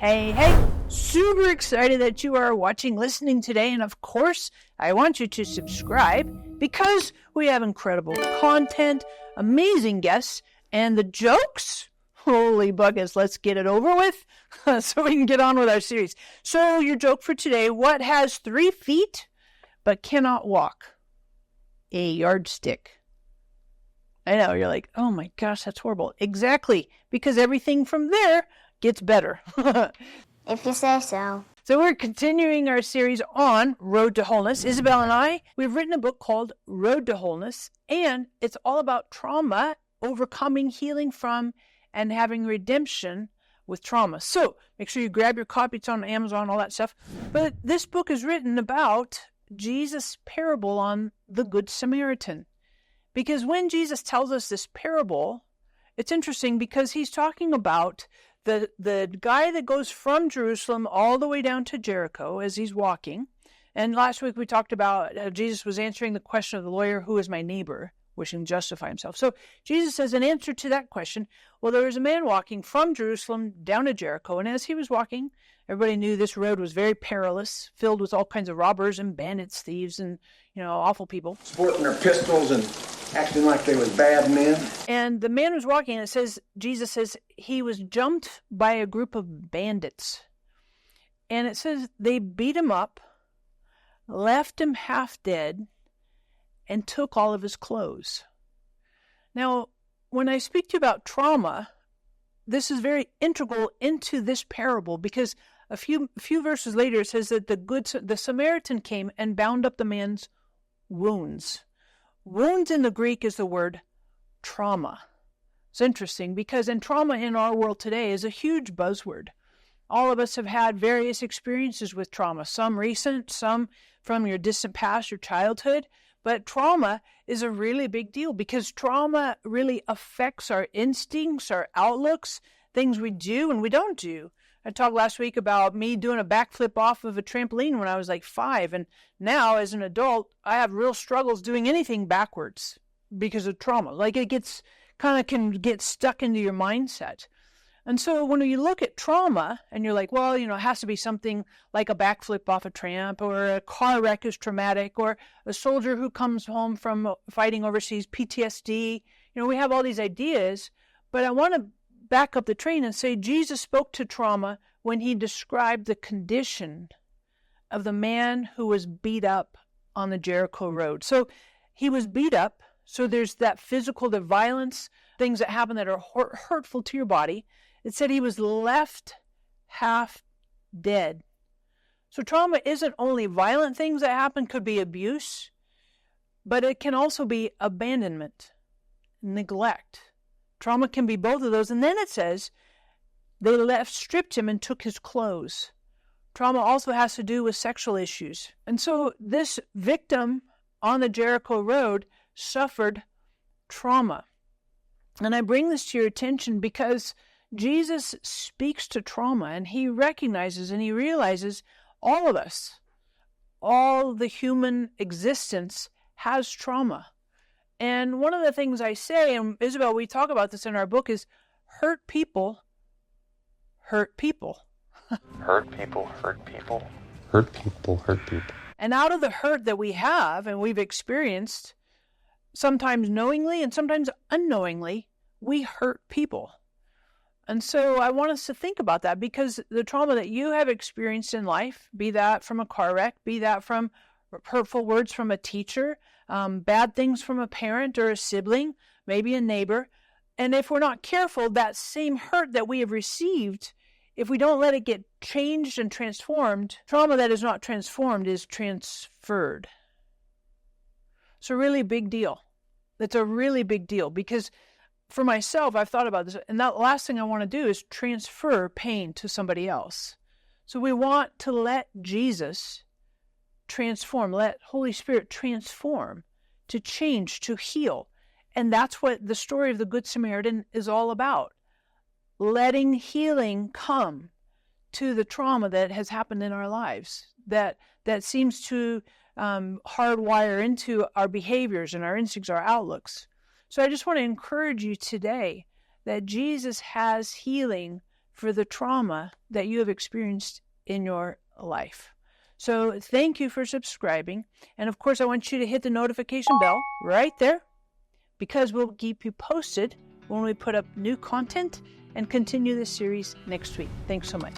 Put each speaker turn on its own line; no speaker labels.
Hey, super excited that you are watching, listening today. And of course, I want you to subscribe because we have incredible content, amazing guests, and the jokes. Holy buckets, let's get it over with so we can get on with our series. So your joke for today, what has 3 feet but cannot walk? A yardstick. I know, you're like, oh my gosh, that's horrible. Exactly, because everything from there gets better.
If you say so.
So we're continuing our series on Road to Wholeness. Isabel and I, we've written a book called Road to Wholeness, and it's all about trauma, overcoming, healing from, and having redemption with trauma. So make sure you grab your copy. It's on Amazon, all that stuff. But this book is written about Jesus' parable on the Good Samaritan. Because when Jesus tells us this parable, it's interesting because he's talking about the guy that goes from Jerusalem all the way down to Jericho as he's walking. And last week we talked about how Jesus was answering the question of the lawyer, who is my neighbor, wishing to justify himself. So Jesus says, in answer to that question, well, there was a man walking from Jerusalem down to Jericho. And as he was walking, everybody knew this road was very perilous, filled with all kinds of robbers and bandits, thieves, and, awful people.
Sporting their pistols and acting like they was bad men.
And the man was walking, and it says, Jesus says, he was jumped by a group of bandits. And it says they beat him up, left him half dead, and took all of his clothes. Now, when I speak to you about trauma, this is very integral into this parable because a few verses later it says that the Samaritan came and bound up the man's wounds. Wounds in the Greek is the word trauma. It's interesting because trauma in our world today is a huge buzzword. All of us have had various experiences with trauma, some recent, some from your distant past, your childhood. But trauma is a really big deal because trauma really affects our instincts, our outlooks, things we do and we don't do. I talked last week about me doing a backflip off of a trampoline when I was like 5. And now as an adult, I have real struggles doing anything backwards because of trauma. Like it can get stuck into your mindset. And so when you look at trauma and you're like, well, it has to be something like a backflip off a tramp or a car wreck is traumatic or a soldier who comes home from fighting overseas, PTSD. We have all these ideas, but I want to back up the train and say Jesus spoke to trauma when he described the condition of the man who was beat up on the Jericho road. So he was beat up. So there's that physical, the violence, things that happen that are hurtful to your body. It said he was left half dead. So trauma isn't only violent things that happen, could be abuse, but it can also be abandonment, neglect. Trauma can be both of those. And then it says they stripped him and took his clothes. Trauma also has to do with sexual issues. And so this victim on the Jericho road suffered trauma. And I bring this to your attention because Jesus speaks to trauma and he recognizes and he realizes all of us, all the human existence has trauma. And one of the things I say, and Isabel, we talk about this in our book, is hurt people hurt people.
Hurt people hurt people. Hurt people hurt people.
And out of the hurt that we have and we've experienced, sometimes knowingly and sometimes unknowingly, we hurt people. And so I want us to think about that because the trauma that you have experienced in life, be that from a car wreck, be that from hurtful words from a teacher, bad things from a parent or a sibling, maybe a neighbor. And if we're not careful, that same hurt that we have received, if we don't let it get changed and transformed, trauma that is not transformed is transferred. It's a really big deal. It's a really big deal because for myself, I've thought about this, and that last thing I want to do is transfer pain to somebody else. So we want to let Jesus transform, let Holy Spirit transform, to change, to heal. And that's what the story of the Good Samaritan is all about. Letting healing come to the trauma that has happened in our lives, that seems to hardwire into our behaviors and our instincts, our outlooks. So I just want to encourage you today that Jesus has healing for the trauma that you have experienced in your life. So thank you for subscribing. And of course, I want you to hit the notification bell right there, because we'll keep you posted when we put up new content and continue this series next week. Thanks so much.